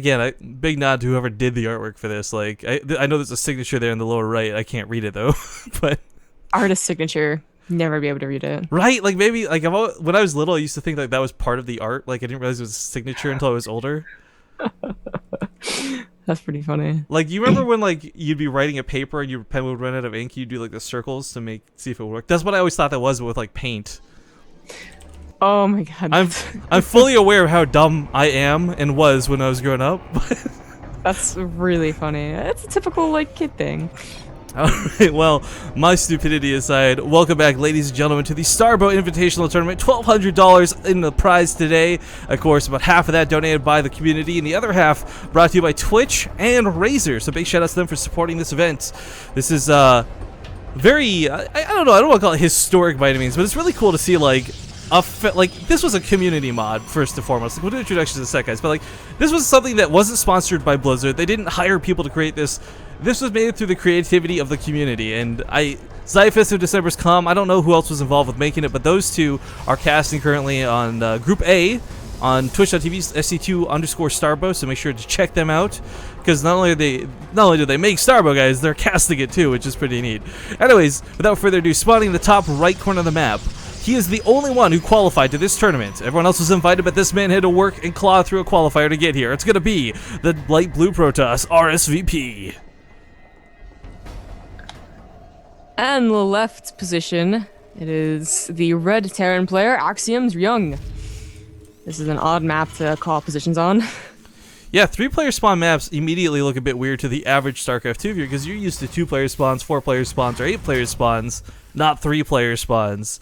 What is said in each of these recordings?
Again, big nod to whoever did the artwork for this. Like, I know there's a signature there in the lower right. I can't read it though, but Artist signature. Never be able to read it. right, like maybe like when I was little, I used to think like that was part of the art. Like I didn't realize it was a signature until I was older. That's pretty funny. Like, you remember when like you'd be writing a paper and your pen would run out of ink? You'd do like the circles to see if it worked. That's what I always thought that was with like paint. Oh my god. I'm fully aware of how dumb I am and was when I was growing up. That's really funny. It's a typical like kid thing. Alright, well, my stupidity aside, welcome back, ladies and gentlemen, to the Starbow Invitational Tournament. $1,200 in the prize today. Of course, about half of that donated by the community, and the other half brought to you by Twitch and Razer. So big shout out to them for supporting this event. This is very, I don't know, I don't want to call it historic by any means, but it's really cool to see like this was a community mod first and foremost. Like, we'll do introductions in a sec, guys, but like this was something that wasn't sponsored by Blizzard. They didn't hire people to create this. This was made through the creativity of the community, and Zyphus of December's come. I don't know who else was involved with making it, but those two are casting currently on Group A on twitch.tv SC2_Starbow, so make sure to check them out, because not only do they make Starbow, guys, they're casting it too, which is pretty neat. Anyways, without further ado, spawning in the top right corner of the map, he is the only one who qualified to this tournament. Everyone else was invited, but this man had to work and claw through a qualifier to get here. It's going to be the light blue Protoss, RSVP. And the left position, it is the red Terran player, Axiom's Ryung. This is an odd map to call positions on. Yeah, 3-player spawn maps immediately look a bit weird to the average StarCraft 2 viewer, because you're used to 2-player spawns, 4-player spawns, or 8-player spawns, not 3-player spawns.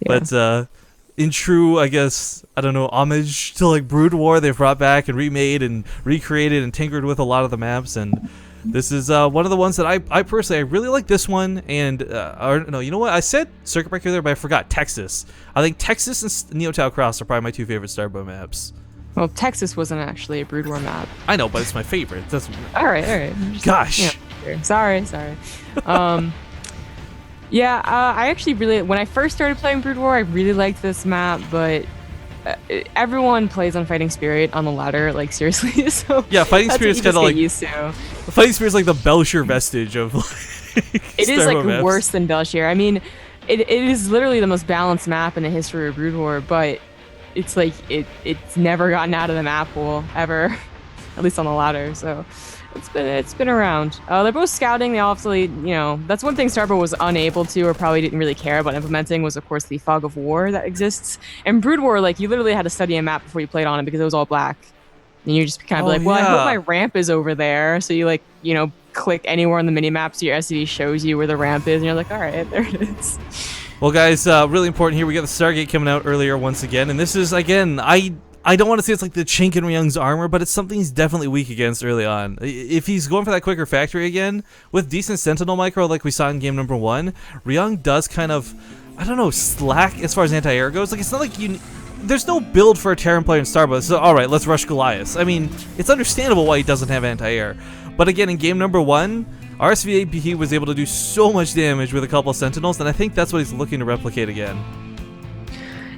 Yeah. But in true, I guess, I don't know, homage to like Brood War, they've brought back and remade and recreated and tinkered with a lot of the maps, and this is one of the ones that I personally, I really like this one, and, or no, you know what, I said Circuit Breaker there, but I forgot Texas. I think Texas and Neotau Cross are probably my 2 favorite Starbow maps. Well, Texas wasn't actually a Brood War map. I know, but it's my favorite. That's alright. Gosh. Yeah, sorry. Yeah, I actually really, when I first started playing Brood War, I really liked this map, but everyone plays on Fighting Spirit on the ladder, like seriously. So yeah, Fighting Spirit's kind of like used to. Fighting Spirit's like the Belshire vestige of like, it is like maps. Worse than Belshire. I mean, it is literally the most balanced map in the history of Brood War, but it's like it's never gotten out of the map pool ever, at least on the ladder. So it's been around. They're both scouting. They obviously, you know, that's one thing Starbow was unable to, or probably didn't really care about implementing, was of course the fog of war that exists. And Brood War, like, you literally had to study a map before you played on it because it was all black. And you just kind of like, well, yeah. I hope my ramp is over there. So you like, you know, click anywhere on the minimap so your SCD shows you where the ramp is, and you're like, all right, there it is. Well, guys, really important here. We got the Stargate coming out earlier once again, and this is, again, I don't want to say it's like the chink in Ryung's armor, but it's something he's definitely weak against early on. If he's going for that quicker factory again, with decent Sentinel micro like we saw in game number 1, Ryung does kind of, I don't know, slack as far as anti-air goes. Like, it's not like there's no build for a Terran player in Starbow, so alright, let's rush Goliath. I mean, it's understandable why he doesn't have anti-air. But again, in game number 1, RSVP was able to do so much damage with a couple of Sentinels, and I think that's what he's looking to replicate again.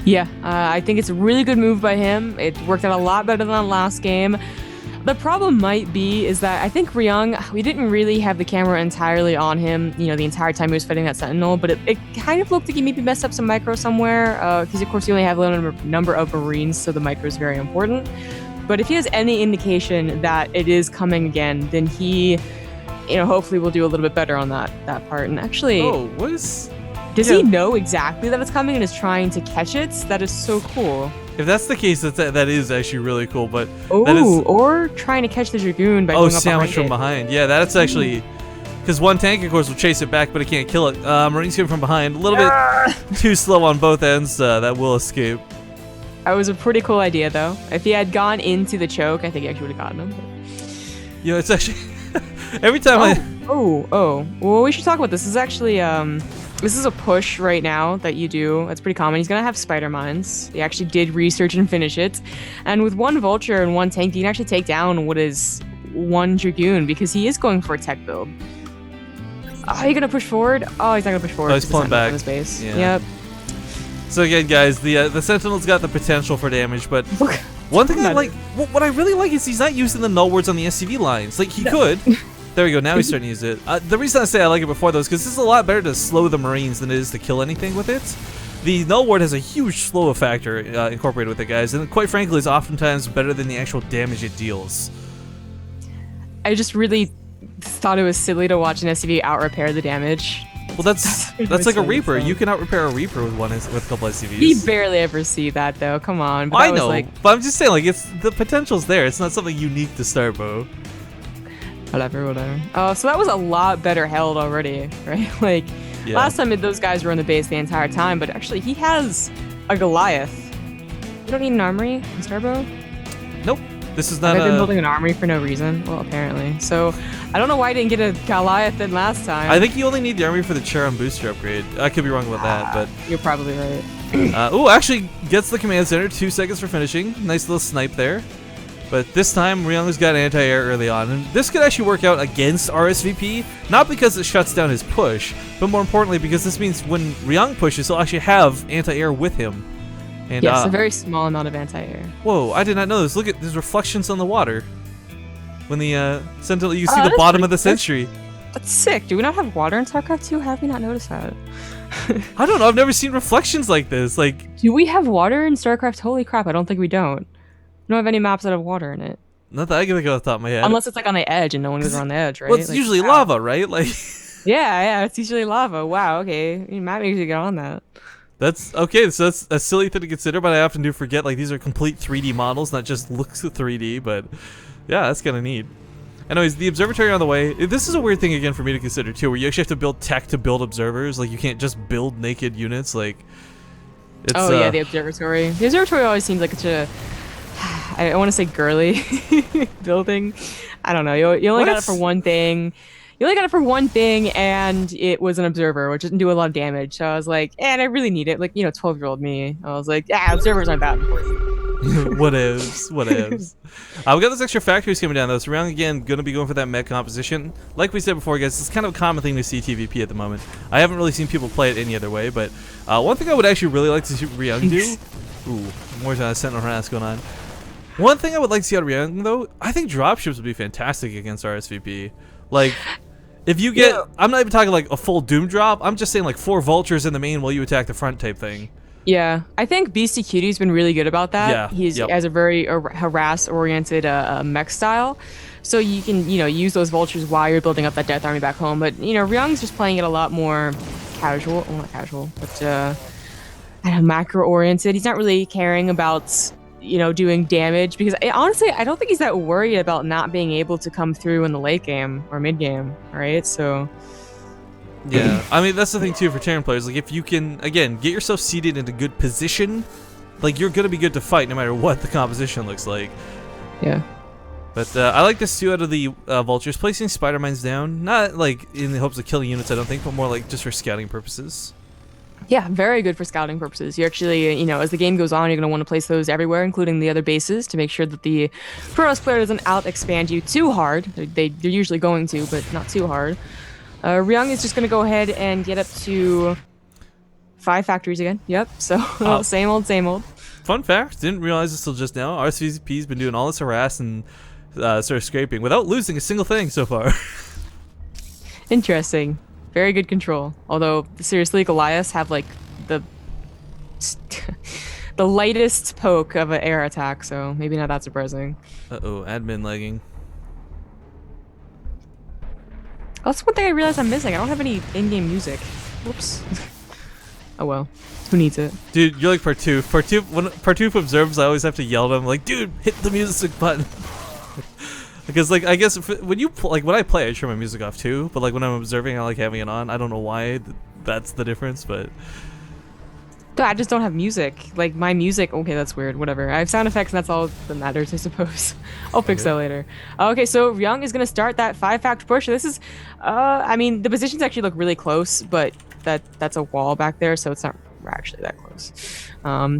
Yeah, I think it's a really good move by him. It worked out a lot better than the last game. The problem might be is that I think Ryung, we didn't really have the camera entirely on him, you know, the entire time he was fighting that Sentinel, but it kind of looked like he maybe messed up some micro somewhere, because of course you only have a limited number of Marines, so the micro is very important. But if he has any indication that it is coming again, then he, you know, hopefully will do a little bit better on that part. And actually... Oh, what is... Does he know exactly that it's coming and is trying to catch it? That is so cool. If that's the case, that is actually really cool. But or trying to catch the Dragoon by going up sandwich from behind. Yeah, that's actually because one tank, of course, will chase it back, but it can't kill it. Marines coming from behind, a little bit too slow on both ends. That will escape. That was a pretty cool idea, though. If he had gone into the choke, I think he actually would have gotten him. You know, it's actually every time Well, we should talk about this. This is actually this is a push right now that you do. That's pretty common. He's going to have spider mines. He actually did research and finish it. And with one vulture and one tank, you can actually take down what is one Dragoon because he is going for a tech build. Are you going to push forward? Oh, he's not going to push forward. Oh, he's pulling back. His base. Yeah. Yep. So again, guys, the Sentinel's got the potential for damage, but One thing I like, what I really like is he's not using the null words on the SCV lines. Like, he could. There we go, now he's starting to use it. The reason I say I like it before, though, is because this is a lot better to slow the Marines than it is to kill anything with it. The null word has a huge slow factor incorporated with it, guys, and quite frankly, is oftentimes better than the actual damage it deals. I just really thought it was silly to watch an SCV out-repair the damage. Well, that's like a Reaper. You can out-repair a Reaper with a couple SCVs. We barely ever see that, though. Come on. But I know, but I'm just saying, like, the potential's there. It's not something unique to Starbow. Whatever. Oh, so that was a lot better held already, right? Like, last time those guys were on the base the entire time, but actually he has a Goliath. You don't need an armory in Starbow? Nope. This is not Have I been building an armory for no reason? Well, apparently. So, I don't know why I didn't get a Goliath then last time. I think you only need the armory for the Charon booster upgrade. I could be wrong about that, but... You're probably right. Ooh, actually gets the command center. 2 seconds for finishing. Nice little snipe there. But this time, Ryung's got anti-air early on, and this could actually work out against RSVP, not because it shuts down his push, but more importantly because this means when Ryung pushes, he'll actually have anti-air with him. And, yes, a very small amount of anti-air. Whoa, I did not know this. Look at, there's reflections on the water. When the Sentinel, you can see the bottom of the sentry. That's sick. Do we not have water in StarCraft 2? How have we not noticed that? I don't know, I've never seen reflections like this. Like, do we have water in StarCraft? Holy crap, I don't think we don't. We don't have any maps that have water in it. Not that I can think off the top of my head. Unless it's like on the edge and no one goes around the edge, right? Well, it's like, usually lava, right? Like. Yeah, it's usually lava. Wow, okay. Matt makes you get on that. That's okay, so that's a silly thing to consider, but I often do forget, like, these are complete 3D models, not just looks of 3D, but yeah, that's kind of neat. Anyways, the observatory on the way. This is a weird thing, again, for me to consider, too, where you actually have to build tech to build observers. Like, you can't just build naked units, like... It's, yeah, the observatory. The observatory always seems like it's a... I want to say girly building. I don't know. You only got it for one thing. You only got it for one thing, and it was an observer, which didn't do a lot of damage. So I was like, and I really need it. Like, 12-year-old me. I was like, yeah, observers aren't that important. Whatevs. We got those extra factories coming down, though. So Ryung, again, going to be going for that mech composition. Like we said before, guys, it's kind of a common thing to see TVP at the moment. I haven't really seen people play it any other way, but one thing I would actually really like to see Ryung do... Ooh, more Sentinel harass going on. One thing I would like to see out of Ryung, though, I think dropships would be fantastic against RSVP. Like, if you get... I'm not even talking like a full Doom drop. I'm just saying like 4 vultures in the main while you attack the front type thing. Yeah, I think Beastie Cutie's been really good about that. Yeah, He has a very harass-oriented mech style. So you can, use those vultures while you're building up that Death Army back home. But, Ryung's just playing it a lot more casual. Well, not casual, but macro-oriented. He's not really caring about... doing damage, because honestly, I don't think he's that worried about not being able to come through in the late game or mid game, right? So yeah, I mean, that's the thing too for Terran players. Like, if you can, again, get yourself seated in a good position, like, you're gonna be good to fight no matter what the composition looks like. Yeah. But I like this too out of the vultures, placing spider mines down, not like in the hopes of killing units, I don't think, but more like just for scouting purposes. Yeah, very good for scouting purposes. You actually, as the game goes on, you're going to want to place those everywhere, including the other bases, to make sure that the Protoss player doesn't out-expand you too hard. They're usually going to, but not too hard. Ryung is just going to go ahead and get up to 5 factories again. Yep, so same old, same old. Fun fact, didn't realize this till just now. RSVP's been doing all this harass and sort of scraping without losing a single thing so far. Interesting. Very good control. Although, seriously, Goliaths have, like, the lightest poke of an air attack, so maybe not that surprising. Uh-oh, admin lagging. That's one thing I realized I'm missing. I don't have any in-game music. Whoops. Oh well. Who needs it? Dude, you're like Partouf. When Partouf observes, I always have to yell at him, like, dude, hit the music button. Because, like, I guess when you when I play, I turn my music off too. But like when I'm observing, I like having it on. I don't know why that's the difference, but I just don't have music. Like, my music. Okay, that's weird. Whatever. I have sound effects, and that's all that matters, I suppose. I'll fix that later. Okay, so Ryung is gonna start that 5-factor push. This is, I mean, the positions actually look really close, but that's a wall back there, so it's not actually that close.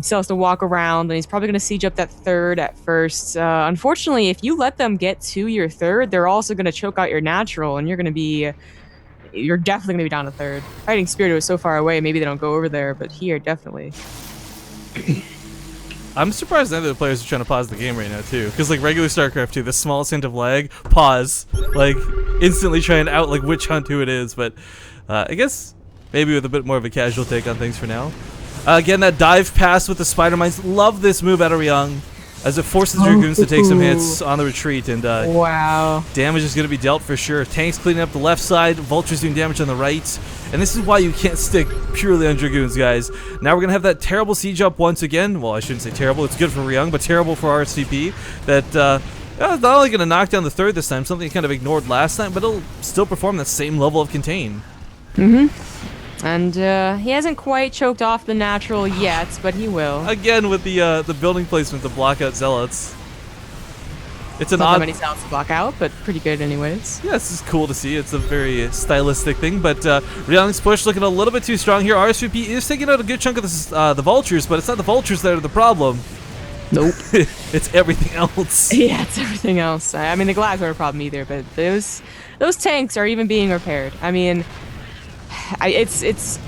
Still has to walk around, and he's probably going to siege up that 3rd at first. Unfortunately, if you let them get to your 3rd, they're also going to choke out your natural, and you're definitely going to be down a 3rd. Fighting Spirit was so far away, maybe they don't go over there, but here, definitely. I'm surprised none of the players are trying to pause the game right now too, because like regular StarCraft 2, the smallest hint of lag, pause, like instantly try and out like witch hunt who it is. But I guess maybe with a bit more of a casual take on things for now. Again, that dive pass with the spider mines. Love this move out of Ryung, as it forces Dragoons to take some hits on the retreat, and wow, damage is going to be dealt for sure. Tanks cleaning up the left side, Vultures doing damage on the right, and this is why you can't stick purely on Dragoons, guys. Now we're going to have that terrible siege up once again. Well, I shouldn't say terrible, it's good for Ryung, but terrible for RSVP. That it's not only going to knock down the third this time, something he kind of ignored last time, but it'll still perform that same level of contain. And he hasn't quite choked off the natural yet, but he will. Again with the building placement to block out zealots. It's an not odd. That many zealots to block out, but pretty good anyways. Yeah, this is cool to see. It's a very stylistic thing, but Ryung's push looking a little bit too strong here. RSVP is taking out a good chunk of this, the vultures, but it's not the vultures that are the problem. Nope. It's everything else. Yeah, it's everything else. I mean, the glass aren't a problem either, but those tanks are even being repaired. I mean, it's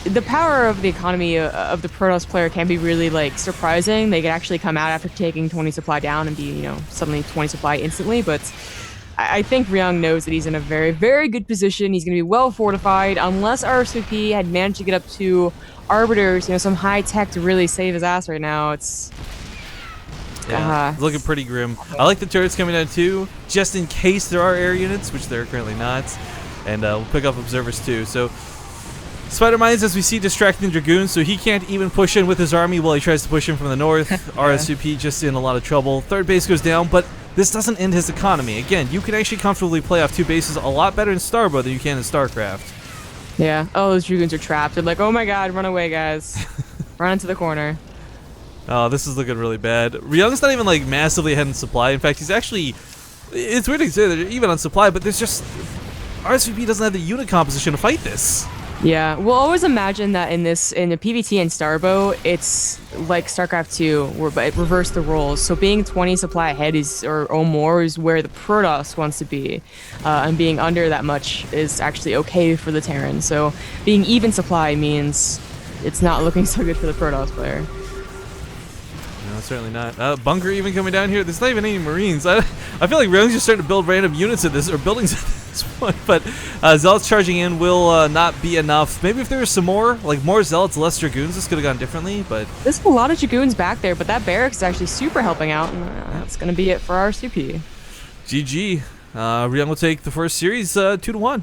the power of the economy of the Protoss player can be really like surprising. They can actually come out after taking 20 supply down and be, you know, suddenly 20 supply instantly. But I think Ryung knows that he's in a very, very good position. He's going to be well fortified. Unless RSVP had managed to get up to Arbiters, you know, some high tech to really save his ass right now. It's looking pretty grim. I like the turrets coming down too, just in case there are air units, which there are currently not. And we'll pick up observers too. So Spider Mines, as we see, distracting Dragoons, so he can't even push in with his army while he tries to push in from the north. RSVP just in a lot of trouble. Third base goes down, but this doesn't end his economy. Again, you can actually comfortably play off 2 bases a lot better in Starbow than you can in StarCraft. Yeah. Oh, those Dragoons are trapped. They're like, oh my god, run away, guys. Run into the corner. Oh, this is looking really bad. Ryung's not even like massively ahead in supply. In fact, he's actually... It's weird to say that even on supply, but there's just... RSVP doesn't have the unit composition to fight this. Yeah, we'll always imagine that in the PvT and Starbow, it's like StarCraft 2, but it reversed the roles. So being 20 supply ahead or more is where the Protoss wants to be, and being under that much is actually okay for the Terran. So being even supply means it's not looking so good for the Protoss player. No, certainly not. Bunker even coming down here. There's not even any Marines. I feel like Ryung's just starting to build random units at this, or buildings at this point. But Zealots charging in will not be enough. Maybe if there was some more, like more Zealots, less Dragoons, this could have gone differently. But there's a lot of Dragoons back there, but that barracks is actually super helping out. And that's going to be it for RSVP. GG. Ryung will take the first series 2-1.